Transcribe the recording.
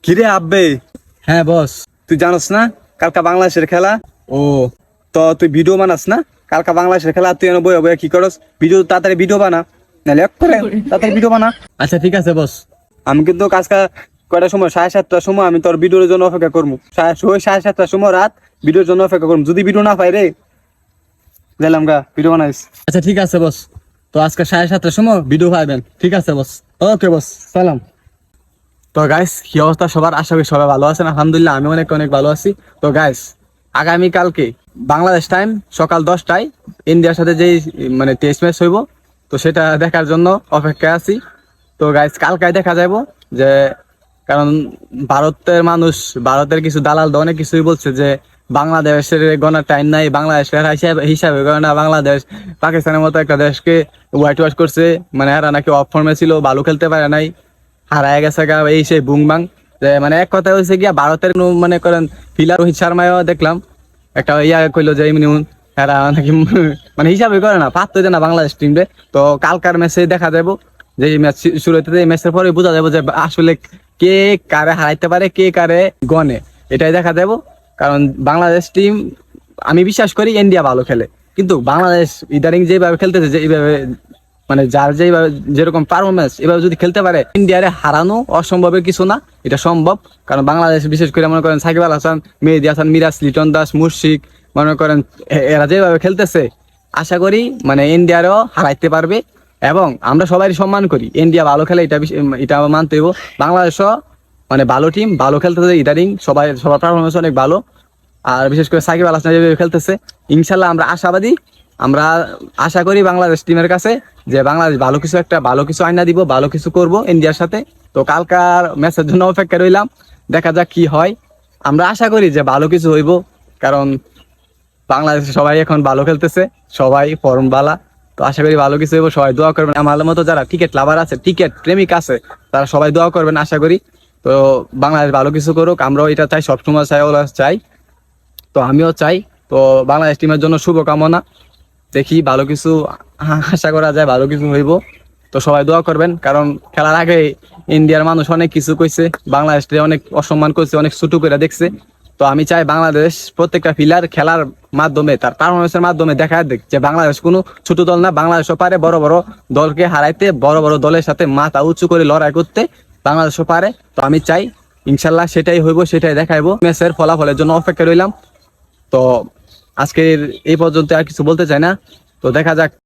কিরে আব্বে? হ্যাঁ বস। তুই জানোস না কালকা বাংলাদেশের খেলা? ও তো তুই ভিডিও বানাস না? কালকা বাংলাদেশের খেলা তুই এনে বইয়া বইয়া কি করস? তাড়াতাড়ি ভিডিও বানা, নাহলে এক করে তাড়াতাড়ি ভিডিও বানা। আচ্ছা ঠিক আছে বস। আমি কিন্তু কাজকা কয়টার সময় 7:30টার সময় আমি তোর ভিডিওর জন্য অপেক্ষা করবো। 7:30টার সময় রাত ভিডিওর জন্য অপেক্ষা করবো। যদি ভিডিও না পাই রে গেলাম গা, ভিডিও বানাইস। আচ্ছা ঠিক আছে বস। তো আজকে 7:30টার সময় ভিডিও পাইবেন। ঠিক আছে বস। ওকে বস, সালাম। তো গাইস, কি অবস্থা সবার? আশা করি সবাই ভালো আছেন। আলহামদুলিল্লাহ আমি অনেক অনেক ভালো আছি। তো গাইস, আগামী কালকে বাংলাদেশ টাইম সকাল 10টায় ইন্ডিয়ার সাথে যেই মানে টেস্ট ম্যাচ হইব, তো সেটা দেখার জন্য অপেক্ষায় আছি। তো গাইস, কালকায় দেখা যাবো যে, কারণ ভারতের মানুষ, ভারতের কিছু দালাল অনেক কিছুই বলছে যে বাংলাদেশের গণার টাইম নাই, বাংলাদেশের হিসাবে গণা বাংলাদেশ পাকিস্তানের মতো একটা দেশকে হোয়াইট ওয়াশ করছে। মানে এরা নাকি অফ ফর্মে ছিল, ভালো খেলতে পারে নাই, হারায় গেছে গা, এই সেই বুংবাং। যে মানে এক কথা হয়েছে গিয়া ভারতের মনে করেন ফিলার রোহিত শর্মাও দেখলাম একটা কইলো যে এমনি এরা নাকি মানে হিসাবে করে না, পারতো না বাংলাদেশ টিম রে। তো কালকার ম্যাচে দেখা যাবো যে ম্যাচ শুরু হইতে এই ম্যাচের পরে বোঝা যাবো যে আসলে কে কারে হারাইতে পারে, কে কারে গনে, এটাই দেখা যাবো। কারণ বাংলাদেশ টিম, আমি বিশ্বাস করি ইন্ডিয়া ভালো খেলে, কিন্তু বাংলাদেশ ইদারিং যেভাবে খেলতেছে, যে এইভাবে মানে যার যেভাবে যেরকম পারফরমেন্স, এভাবে যদি খেলতে পারে ইন্ডিয়ারে হারানো অসম্ভবের কিছু না, এটা সম্ভব। কারণ বাংলাদেশ বিশেষ করে মনে করেন সাকিব আল হাসান, মেহেদী হাসান মিরাজ, লিটন দাস, মুশফিক, মনে করেন এরা যেভাবে খেলতেছে, আশা করি মানে ইন্ডিয়ারও হারাইতে পারবে। এবং আমরা সবাই সম্মান করি, ইন্ডিয়া ভালো খেলে, এটা মানতে হইব। বাংলাদেশও মানে ভালো টিম, ভালো খেলতেছে ইদারিং, সবার পারফরমেন্স অনেক ভালো। আর বিশেষ করে সাকিব আল হাসান যেভাবে খেলতেছে, ইনশাল্লাহ আমরা আশাবাদী। আমরা আশা করি বাংলাদেশ টিমের কাছে যে বাংলাদেশ ভালো কিছু আইনা দিব, ভালো কিছু করব ইন্ডিয়ার সাথে। তো কালকার ম্যাচের জন্য অপেক্ষা রইলাম, দেখা যাক কি হয়। আমরা আশা করি যে ভালো কিছু হইব, কারণ বাংলাদেশে সবাই এখন ভালো খেলতেছে, সবাই ফর্ম বালা। তো আশা করি ভালো কিছু হইব, সবাই দোয়া করবেন। আমার মতো যারা টিকিট লাভার আছে, টিকিট প্রেমিক আছে, তারা সবাই দোয়া করবেন আশা করি। তো বাংলাদেশ ভালো কিছু করুক, আমরাও এটা চাই, সবসময় চাই, ওরা চাই, তো আমিও চাই। তো বাংলাদেশ টিমের জন্য শুভকামনা। দেখি ভালো কিছু আশা করা যায়, ভালো কিছু হইব। তো সবাই দোয়া করবেন, কারণ খেলার আগে ইন্ডিয়ার মানুষ অনেক কিছু কইছে, বাংলাদেশকে অনেক অসম্মান করছে, অনেক ছোট করে দেখছে। তো আমি চাই বাংলাদেশ প্রত্যেকটা প্লেয়ার খেলার মাধ্যমে, তার পারফরমেন্সের মাধ্যমে দেখা দেখ যে বাংলাদেশ কোনো ছোট দল না, বাংলাদেশও পারে বড় বড় দলকে হারাইতে, বড় বড় দলের সাথে মাথা উঁচু করে লড়াই করতে বাংলাদেশও পারে। তো আমি চাই ইনশাল্লাহ সেটাই হইব, সেটাই দেখাইবো। ম্যাচের ফলাফলের জন্য অপেক্ষা রইলাম। তো আজকের এই পর্যন্ত আর কিছু বলতে চাই না, তো দেখা যাক।